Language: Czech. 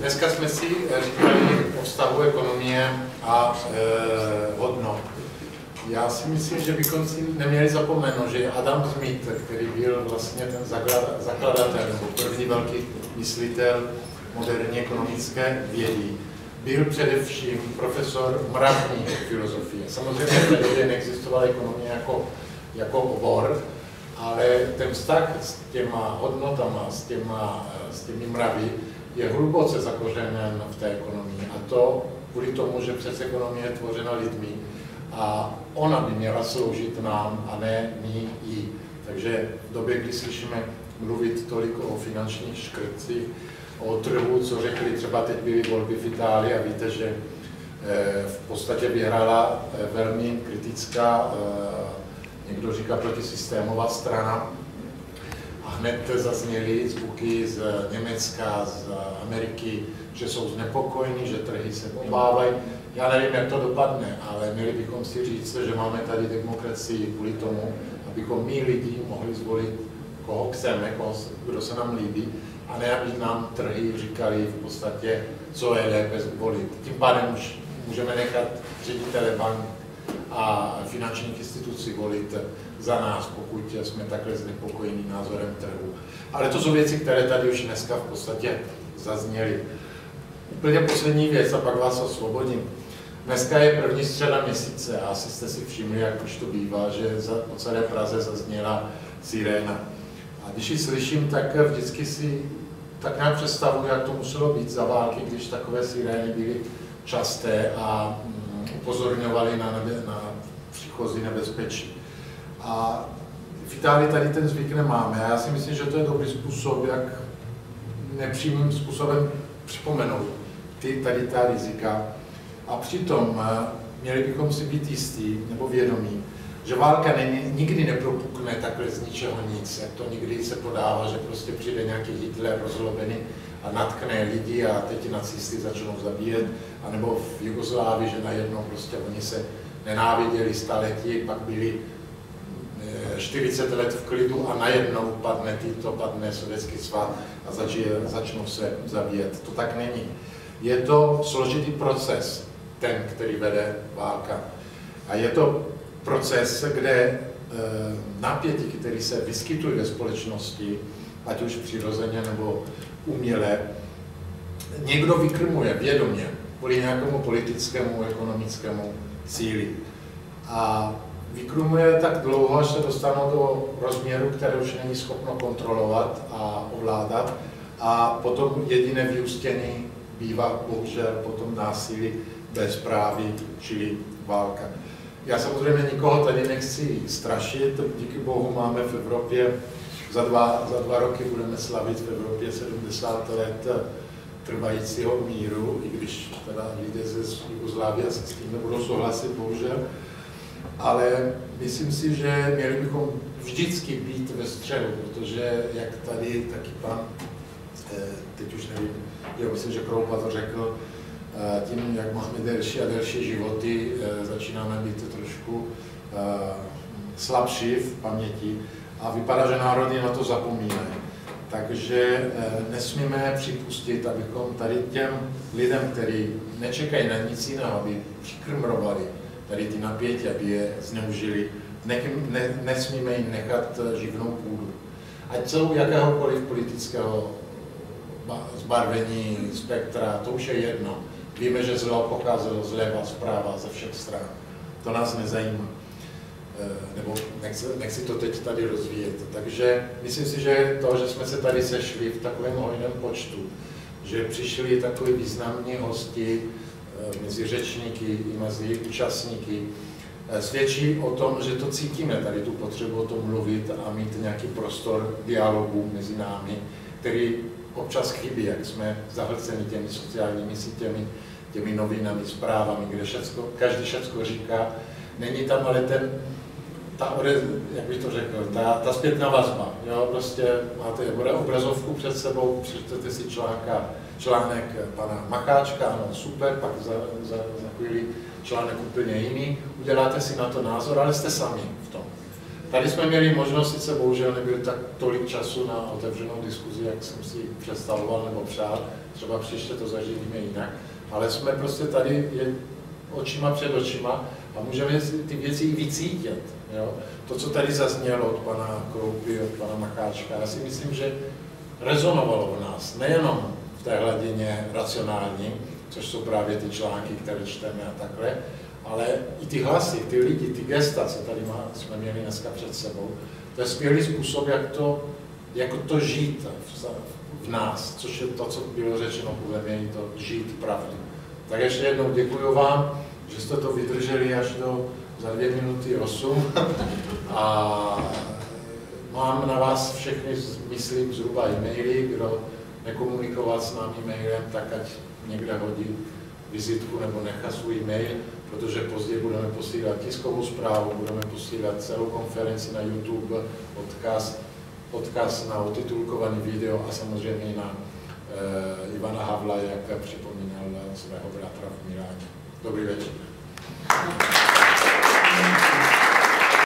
Dneska jsme si říkali o vztahu ekonomie a hodnot. Já si myslím, že bychom si neměli zapomenout, že Adam Smith, který byl vlastně ten zakladatel nebo první velký myslitel moderní ekonomické vědy, byl především profesor mravní filozofie. Samozřejmě v té době neexistovala ekonomie jako obor, ale ten vztah s těma hodnotama, s těmi mravy je hluboce zakořeněn v té ekonomii. A to kvůli tomu, že přes ekonomie je tvořena lidmi a ona by měla sloužit nám a ne my jí. Takže v době, kdy slyšíme mluvit tolik o finančních škrtcích, o trhu, co řekli, třeba teď byly volby v Itálii a víte, že v podstatě vyhrála velmi kritická, někdo říká protisystémová strana, a hned zazněly zvuky z Německa, z Ameriky, že jsou znepokojení, že trhy se obávají. Já nevím, jak to dopadne, ale měli bychom si říct, že máme tady demokracii kvůli tomu, abychom my lidi mohli zvolit, koho chceme, kdo se nám líbí, a ne, aby nám trhy říkali v podstatě, co je lépe zvolit. Tím pádem už můžeme nechat ředitele bank a finančních institucí volit za nás, pokud jsme takhle znepokojení názorem trhu. Ale to jsou věci, které tady už dneska v podstatě zazněly. Úplně poslední věc, a pak vás osvobodím. Dneska je první středa měsíce a asi jste si všimli, jak už to bývá, že po celé Praze zazněla siréna. A když ji slyším, tak vždycky si tak nějak představuji, jak to muselo být za války, když takové sirény byly časté a upozorňovaly na příchozí nebezpečí. A v Itálii tady ten zvyk nemáme. A já si myslím, že to je dobrý způsob, jak nepřímým způsobem připomenout tady ta rizika. A přitom měli bychom si být jistí nebo vědomí, že válka nikdy nepropukne takhle z ničeho nic, jak to nikdy se podává, že prostě přijde nějaký Hitler rozlobený a natkne lidi a teď nacisty začnou zabíjet, anebo v Jugoslávii, že najednou prostě oni se nenáviděli staletí, pak byli 40 let v klidu a najednou padne Sovětský svaz a začnou se zabíjet. To tak není. Je to složitý proces, ten, který vede válka. A je to proces, kde napětí, které se vyskytují ve společnosti, ať už přirozeně nebo uměle, někdo vykrmuje vědomě kvůli nějakému politickému, ekonomickému cíli. A vykrmuje tak dlouho, až se dostanou do rozměru, které už není schopno kontrolovat a ovládat. A potom jediné vyústění bývá bohužel potom násilí, bezpráví, čili válka. Já samozřejmě nikoho tady nechci strašit, díky bohu máme v Evropě, za dva roky budeme slavit v Evropě 70 let trvajícího míru, i když teda lidé ze Jugoslávie se s tím nebudou souhlasit, bohužel. Ale myslím si, že měli bychom vždycky být ve středu, protože jak tady taky pan, teď už nevím, já myslím, že Kroupa to řekl, tím, jak máme delší a delší životy, začínáme být trošku slabší v paměti a vypadá, že národy na to zapomínají. Takže nesmíme připustit, abychom tady těm lidem, kteří nečekají na nic jiného, aby přikrmrovali tady ty napětí, aby je zneužili, nesmíme jim nechat živnou půdu. Ať jsou jakéhokoliv politického zbarvení spektra, to už je jedno. Víme, že zlo pocházelo zleva, zprava, ze všech stran. To nás nezajímá. Nebo nechci to teď tady rozvíjet. Takže myslím si, že to, že jsme se tady sešli v takovém hojném počtu, že přišli takový významní hosti mezi řečníky i mezi účastníky, svědčí o tom, že to cítíme, tady tu potřebu o tom mluvit a mít nějaký prostor dialogu mezi námi, který občas chybí, jak jsme zahlceni těmi sociálními sítěmi, těmi novinami, zprávami, kde každý všecko říká. Není tam ale jak bych to řekl, ta zpětná vazba. Jo? Prostě máte obrazovku před sebou, přečtete si článek pana Macháčka, ano, super, pak za chvíli článek úplně jiný, uděláte si na to názor, ale jste sami v tom. tady jsme měli možnost, sice bohužel nebyl tak tolik času na otevřenou diskuzi, jak jsem si představoval nebo přál, třeba příště to zažijeme jinak, ale jsme prostě tady očima před očima a můžeme si ty věci i vycítit. Jo? To, co tady zaznělo od pana Kroupy, od pana Macháčka, já si myslím, že rezonovalo v nás, nejenom v té hladině racionální, což jsou právě ty články, které čteme a takhle, ale i ty hlasy, ty lidi, ty gesta, co tady jsme měli dneska před sebou, to je skvělý způsob, jak to žít v nás, což je to, co bylo řečeno podle mě, to žít pravdu. Tak ještě jednou děkuji vám, že jste to vydrželi až za 2:08 a mám na vás všechny, myslím, zhruba e-maily, kdo nekomunikovat s námi e-mailem, tak ať někde hodí vizitku nebo nechá svůj e-mail, protože později budeme posílat tiskovou zprávu, budeme posílat celou konferenci na YouTube, odkaz na otitulkovaný video a samozřejmě na Ivana Havla, jak připomínal svého bratra v Miláně. Dobrý večer.